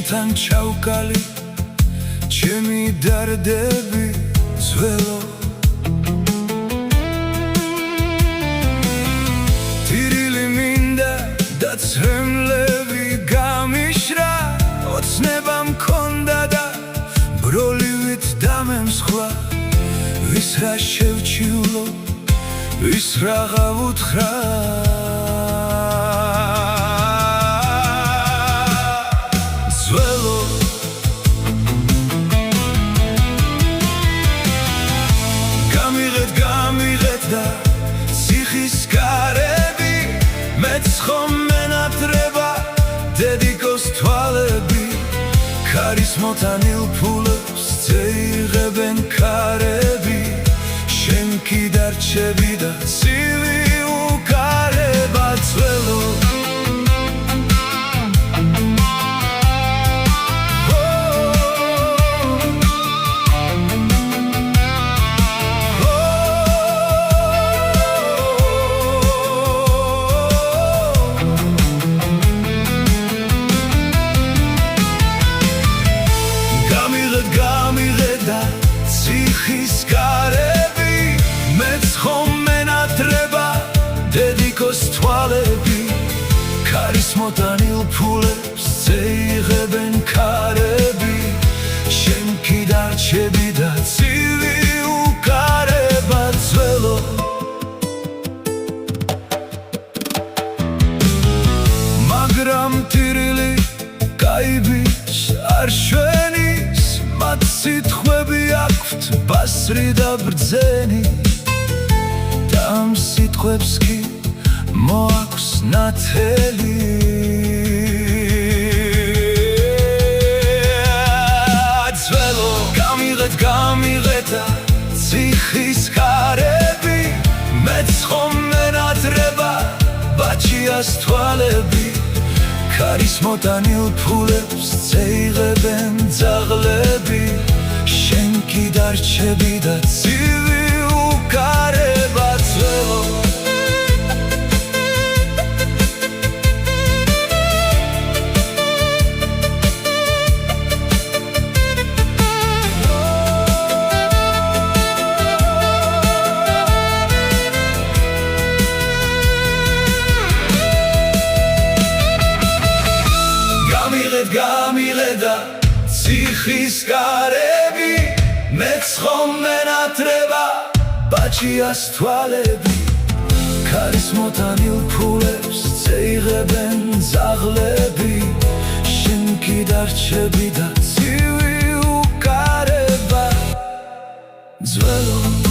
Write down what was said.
შენთან ჩავკალი ჩემი დარდები ძველო ტირილი მინდა და ცრემლები გამიშრა ოცნება მქონდა და ბროლივით დამემსხვრა ვის რა შევჩივლო ვის რა გავუთხრა გამიღეთ და ციხის კარები მეც ხომ მენატრება დედიკოს თვალები ქარის მოტანილ ფულებს წეიღებენ ქარები შენ კი დარჩები და ცივი უკარება ძველო გამიღეთ და ციხის კარები მეც ხომ მენატრება დედიკოს თვალები ქარის მოტანილ ფულებს წეიღებენ ქარები შენ კი დარჩები და ცივი უკარება ძველო მაგრამ ტირილი გაიბის არ შვენის მათ სიტყვები აქვთ ბასრი და ბრძენი და ამ სიტყვებს კი მოაქვს ნათელი ძველო გამიღეთ და ციხის კარები მეც ხომ მენატრება ბაჩიას თვალები ქარის მოტანილ ფულებს წეიღებენ ძაღლები შენ კი დარჩები და ცივი უკარება ძველო გამიღეთ და ციხის კარები მეც ხომ მენატრება ბაჩიას თვალები ქარის მოტანილ ფულებს წეიღებენ ძაღლები შენ კი დარჩები და ცივი უკარება ძველო